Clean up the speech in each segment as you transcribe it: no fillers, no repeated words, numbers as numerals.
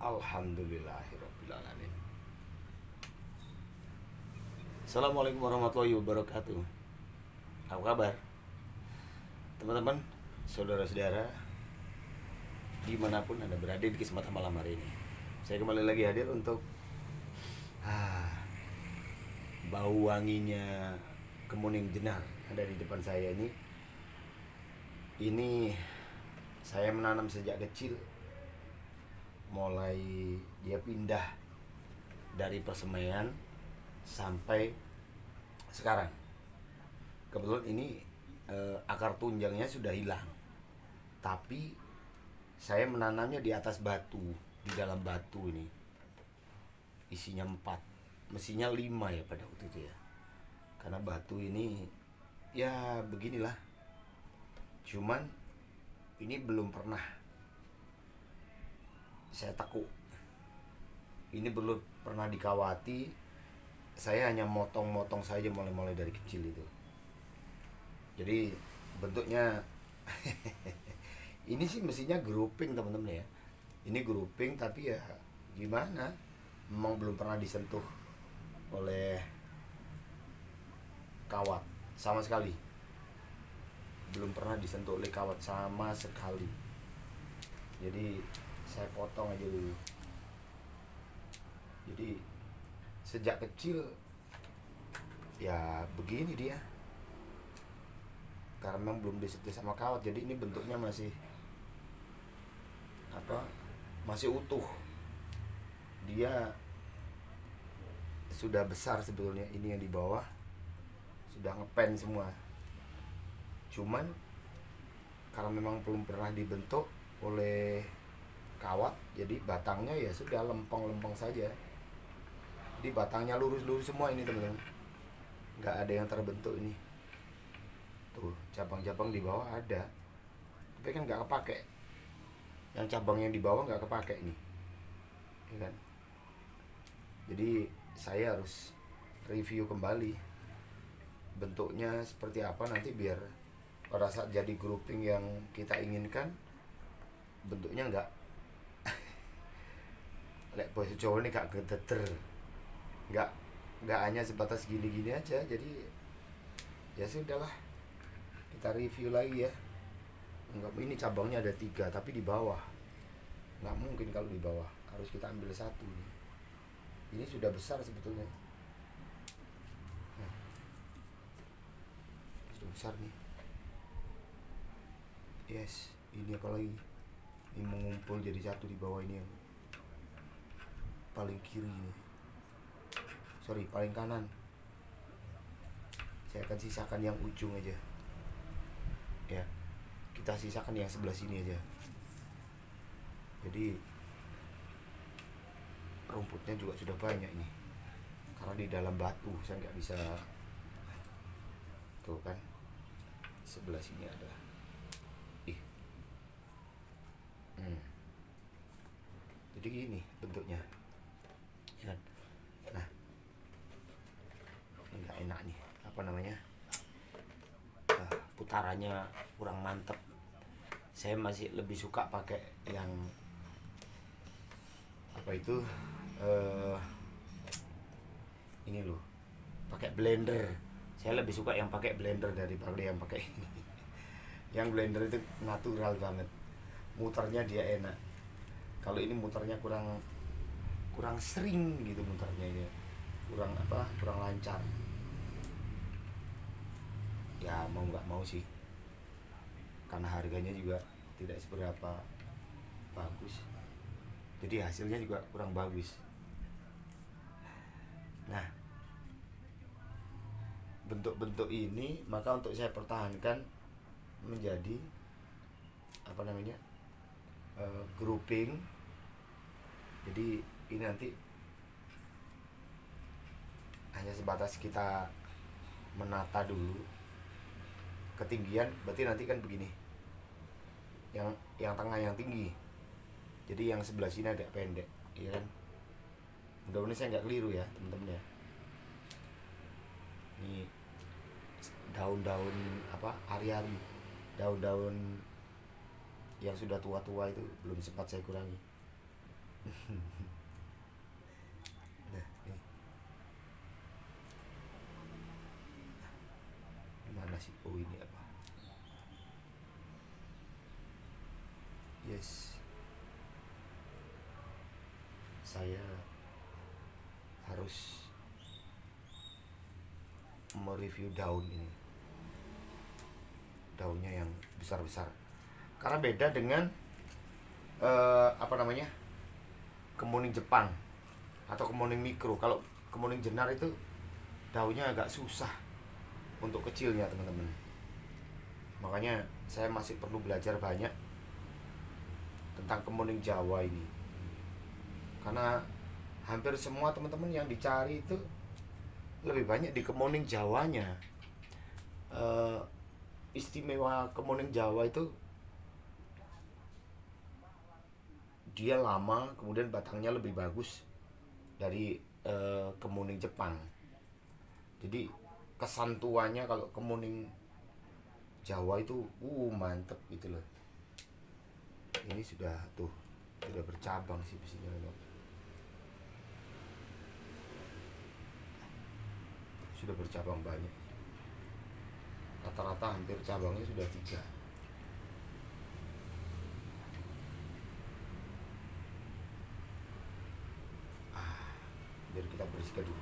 Alhamdulillahirrabbilalamin. Assalamualaikum warahmatullahi wabarakatuh. Apa kabar teman-teman, saudara-saudara, dimanapun anda berada di kesempatan malam hari ini? Saya kembali lagi hadir untuk bau wanginya kemuning jenar ada di depan saya ini. Ini saya menanam sejak kecil, mulai dia pindah dari persemaian sampai sekarang. Kebetulan ini akar tunjangnya sudah hilang, tapi saya menanamnya di atas batu, di dalam batu ini. Isinya 4, mestinya 5 ya pada waktu itu ya, karena batu ini ya beginilah. Cuman ini belum pernah saya tekuk, ini belum pernah dikawati. Saya hanya motong-motong saja mulai dari kecil itu. Jadi bentuknya ini sih mestinya grouping teman-teman ya. Ini grouping tapi ya gimana, memang belum pernah disentuh oleh kawat sama sekali. Belum pernah disentuh oleh kawat sama sekali. Jadi saya potong aja dulu. Jadi sejak kecil ya begini dia, karena memang belum disentuh sama kawat. Jadi ini bentuknya masih masih utuh. Dia sudah besar sebetulnya. Ini yang di bawah sudah ngepen semua, cuman karena memang belum pernah dibentuk oleh kawat, jadi batangnya ya sudah lempeng-lempeng saja. Jadi batangnya lurus-lurus semua ini teman-teman, nggak ada yang terbentuk ini. Tuh cabang-cabang di bawah ada, tapi kan nggak kepake. Yang cabang yang di bawah nggak kepake ini, ya kan? Jadi saya harus review kembali bentuknya seperti apa nanti, biar pada saat jadi grouping yang kita inginkan bentuknya nggak lek bahasa Jawa ini gak gedeter, nggak hanya sebatas gini-gini aja. Jadi ya sudahlah, kita review lagi ya. Enggak, ini cabangnya ada 3 tapi di bawah nggak mungkin. Kalau di bawah harus kita ambil 1. Ini sudah besar sebetulnya. Sudah besar nih. Yes, ini apa lagi? Ini mengumpul jadi 1 di bawah ini yang paling kiri ini. Sorry, paling kanan. Saya akan sisakan yang ujung aja. Ya, kita sisakan yang sebelah sini aja. Jadi rumputnya juga sudah banyak ini, karena di dalam batu saya nggak bisa. Tuh kan, sebelah sini ada. Jadi gini bentuknya ya. Nah, ini nggak enak nih, apa namanya, putarannya kurang mantep. Saya masih lebih suka pakai yang apa itu, ini loh, pakai blender. Saya lebih suka yang pakai blender daripada yang pakai ini. Yang blender itu natural banget, muternya dia enak. Kalau ini muternya kurang sering gitu, muternya ini kurang lancar. Ya mau nggak mau sih, karena harganya juga tidak seberapa bagus, jadi hasilnya juga kurang bagus. Nah, bentuk-bentuk ini maka untuk saya pertahankan menjadi apa namanya, grouping. Jadi ini nanti hanya sebatas kita menata dulu ketinggian. Berarti nanti kan begini, yang tengah yang tinggi, jadi yang sebelah sini agak pendek, ya kan? Mudah-mudahan saya nggak keliru ya teman-teman ya. Ini daun-daun ari-ari, daun-daun yang sudah tua-tua itu belum sempat saya kurangi. Nah, nih. Mana sih? Oh, ini apa? Yes. Saya harus mereview daun ini. Daunnya yang besar-besar. Karena beda dengan apa namanya? Kemuning Jepang atau kemuning mikro. Kalau kemuning jenar itu daunnya agak susah untuk kecilnya, teman-teman. Makanya saya masih perlu belajar banyak tentang kemuning Jawa ini. Karena hampir semua teman-teman yang dicari itu lebih banyak di kemuning Jawanya. Istimewa kemuning Jawa itu dia lama, kemudian batangnya lebih bagus dari kemuning Jepang. Jadi kesan tuanya kalau kemuning Jawa itu mantep gitu loh. Ini sudah bercabang sih di sini loh. Sudah bercabang banyak. Rata-rata hampir cabangnya sudah 3. Biar kita bersihkan dulu.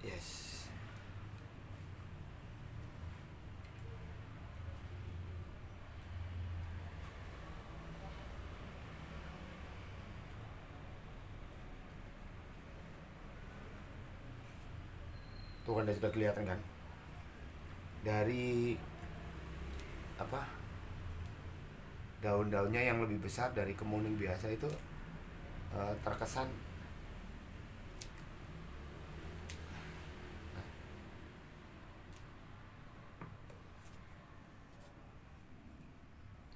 Yes. Tuh kan sudah kelihatan kan? Dari apa? Daun-daunnya yang lebih besar dari kemuning biasa itu terkesan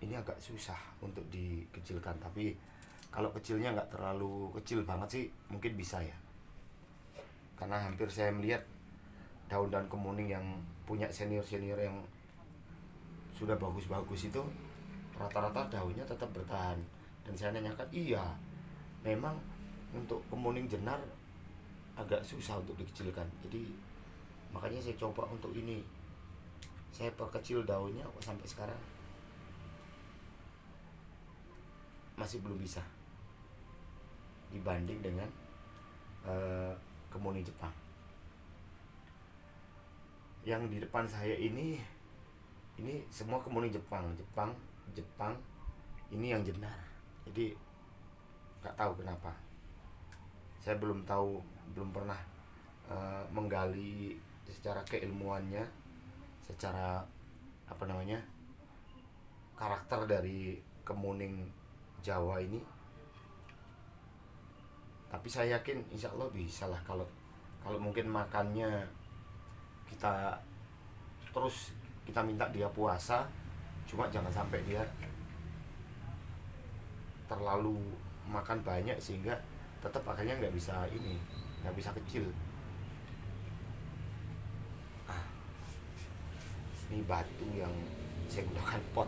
ini agak susah untuk dikecilkan, tapi kalau kecilnya nggak terlalu kecil banget sih mungkin bisa ya, karena hampir saya melihat daun-daun kemuning yang punya senior-senior yang sudah bagus-bagus itu rata-rata daunnya tetap bertahan. Dan saya nanyakan, iya memang untuk kemuning jenar agak susah untuk dikecilkan, jadi makanya saya coba untuk ini, saya perkecil daunnya sampai sekarang masih belum bisa dibanding dengan kemuning Jepang. Yang di depan saya ini semua kemuning Jepang. Ini yang jenar. Jadi nggak tahu kenapa. Saya belum pernah menggali secara keilmuannya, secara apa namanya, karakter dari kemuning Jawa ini. Tapi saya yakin insya Allah bisa lah, kalau mungkin makannya kita terus kita minta dia puasa, cuma jangan sampai dia terlalu makan banyak sehingga tetap akhirnya nggak bisa kecil. Ini batu yang saya gunakan pot.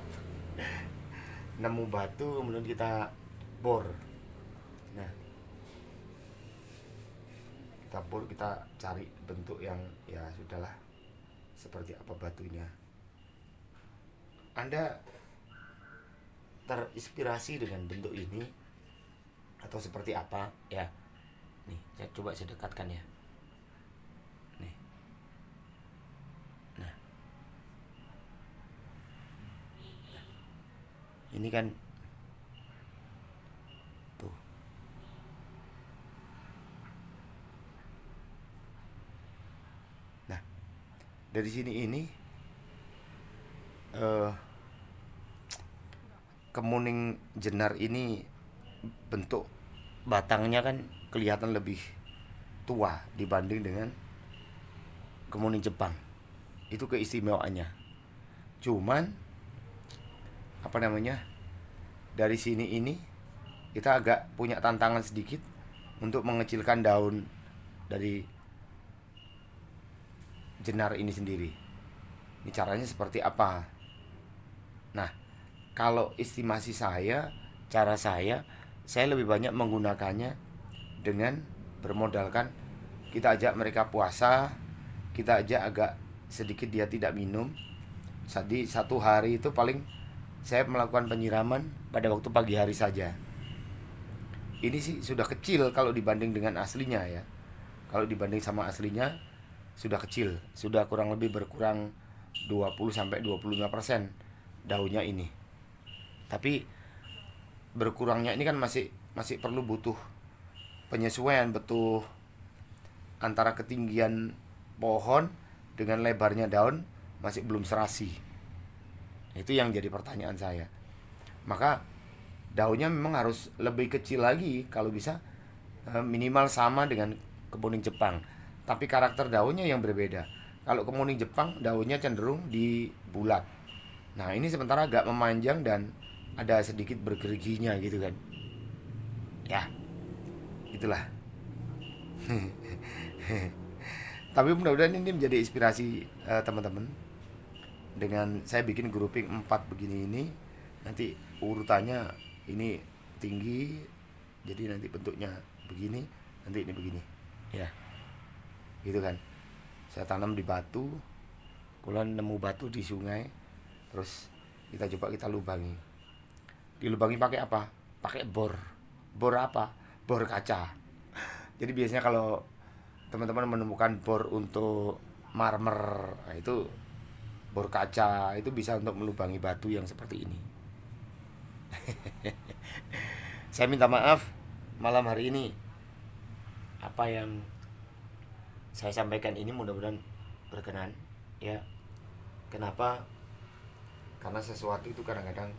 Nemu batu kemudian kita bor. Nah, kita bor, kita cari bentuk yang ya sudahlah seperti apa batunya. Anda terinspirasi dengan bentuk ini atau seperti apa ya? Nih, saya coba dekatkan ya. Nih. Nah. Ini kan tuh. Nah, dari sini ini kemuning jenar ini bentuk batangnya kan kelihatan lebih tua dibanding dengan kemuning Jepang. Itu keistimewaannya. Cuman apa namanya, dari sini ini kita agak punya tantangan sedikit untuk mengecilkan daun dari jenar ini sendiri. Ini caranya seperti apa? Nah, kalau estimasi saya, cara saya lebih banyak menggunakannya dengan bermodalkan kita ajak mereka puasa, kita ajak agak sedikit dia tidak minum. Jadi satu hari itu paling saya melakukan penyiraman pada waktu pagi hari saja. Ini sih sudah kecil kalau dibanding dengan aslinya ya. Kalau dibanding sama aslinya sudah kecil, sudah kurang lebih berkurang 20-25% daunnya ini. Tapi berkurangnya ini kan masih perlu butuh penyesuaian, butuh antara ketinggian pohon dengan lebarnya daun masih belum serasi. Itu yang jadi pertanyaan saya. Maka daunnya memang harus lebih kecil lagi kalau bisa, minimal sama dengan kemuning Jepang. Tapi karakter daunnya yang berbeda. Kalau kemuning Jepang daunnya cenderung di bulat. Nah ini sementara agak memanjang dan ada sedikit bergeriginya gitu kan. Ya, itulah. Tapi mudah-mudahan ini menjadi inspirasi teman-teman. Dengan saya bikin grouping 4 begini ini, nanti urutannya ini tinggi, jadi nanti bentuknya begini, nanti ini begini. Ya, gitu kan. Saya tanam di batu, kemudian nemu batu di sungai, terus kita lubangi. Dilubangi pakai apa? Pakai bor. Bor apa? Bor kaca. Jadi biasanya kalau teman-teman menemukan bor untuk marmer, nah itu bor kaca itu bisa untuk melubangi batu yang seperti ini. Saya minta maaf malam hari ini apa yang saya sampaikan ini mudah-mudahan berkenan ya. Kenapa? Karena sesuatu itu kadang-kadang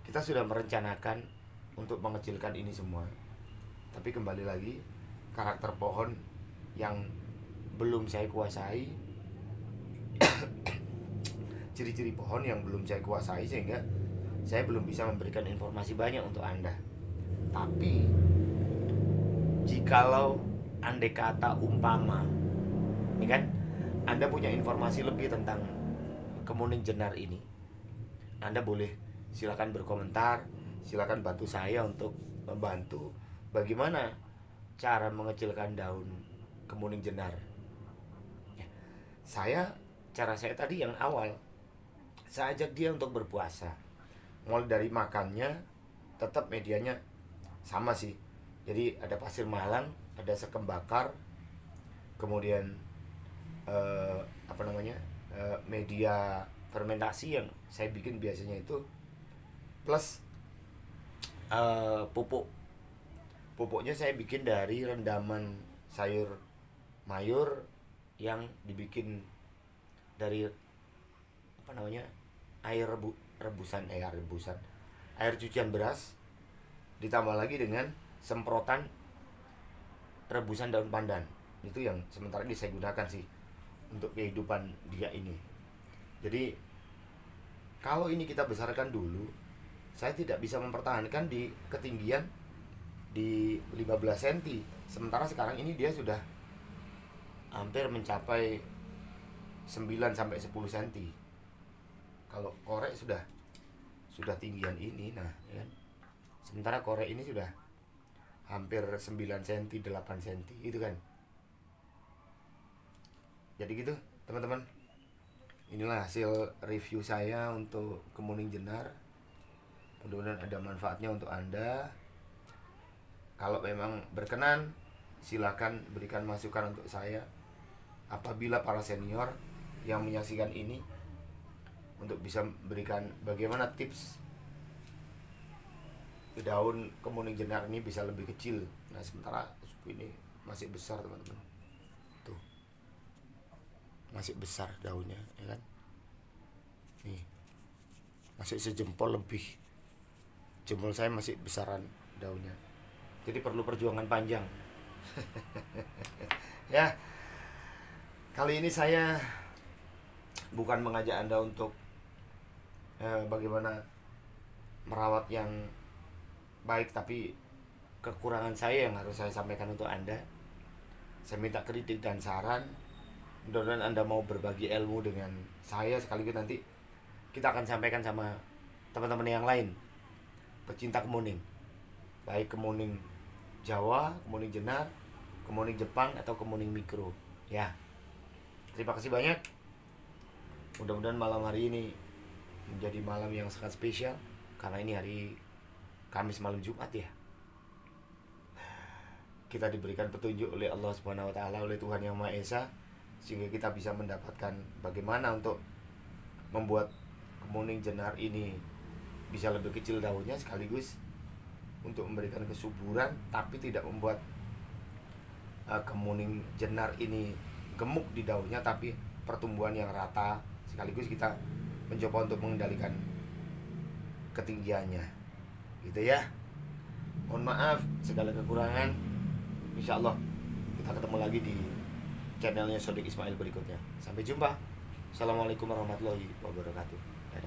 kita sudah merencanakan untuk mengecilkan ini semua, tapi kembali lagi karakter pohon yang belum saya kuasai, ciri-ciri pohon yang belum saya kuasai, sehingga saya belum bisa memberikan informasi banyak untuk Anda. Tapi jikalau andai kata umpama, ini kan Anda punya informasi lebih tentang kemuning jenar ini, Anda boleh silakan berkomentar, silakan bantu saya untuk membantu bagaimana cara mengecilkan daun kemuning jenar. Cara saya tadi yang awal, saya ajak dia untuk berpuasa. Mulai dari makannya, tetap medianya sama sih. Jadi ada pasir malang, ada sekam bakar, kemudian media fermentasi yang saya bikin biasanya itu, plus pupuknya saya bikin dari rendaman sayur mayur yang dibikin dari air cucian beras, ditambah lagi dengan semprotan rebusan daun pandan. Itu yang sementara ini saya gunakan sih untuk kehidupan dia ini. Jadi kalau ini kita besarkan dulu, saya tidak bisa mempertahankan di ketinggian di 15 cm. Sementara sekarang ini dia sudah hampir mencapai 9-10 cm. Kalau korek sudah tinggian ini, nah ya kan? Sementara korek ini sudah hampir 9 cm, 8 cm gitu kan. Jadi gitu teman-teman, inilah hasil review saya untuk kemuning jenar. Mudah-mudahan ada manfaatnya untuk Anda. Kalau memang berkenan, silakan berikan masukan untuk saya. Apabila para senior yang menyaksikan ini, untuk bisa berikan bagaimana tips daun kemuning jenar ini bisa lebih kecil. Nah sementara ini masih besar teman-teman, tuh masih besar daunnya ya kan. Nih masih sejempol lebih, jempol saya masih besaran daunnya. Jadi perlu perjuangan panjang. Ya, kali ini saya bukan mengajak Anda untuk bagaimana merawat yang baik, tapi kekurangan saya yang harus saya sampaikan untuk Anda. Saya minta kritik dan saran, Mudah-mudahan Anda mau berbagi ilmu dengan saya, sekaligus nanti kita akan sampaikan sama teman-teman yang lain, pecinta kemuning, baik kemuning Jawa, kemuning jenar, kemuning Jepang, atau kemuning mikro. Ya, terima kasih banyak. Mudah-mudahan malam hari ini menjadi malam yang sangat spesial, karena ini hari Kamis malam Jumat ya. Kita diberikan petunjuk oleh Allah Subhanahu wa taala, oleh Tuhan Yang Maha Esa, sehingga kita bisa mendapatkan bagaimana untuk membuat kemuning jenar ini bisa lebih kecil daunnya, sekaligus untuk memberikan kesuburan tapi tidak membuat kemuning jenar ini gemuk di daunnya, tapi pertumbuhan yang rata, sekaligus kita mencoba untuk mengendalikan ketinggiannya, gitu ya. Mohon maaf segala kekurangan. Insya Allah kita ketemu lagi di channelnya Sodik Ismail berikutnya. Sampai jumpa. Assalamualaikum warahmatullahi wabarakatuh. Dadah.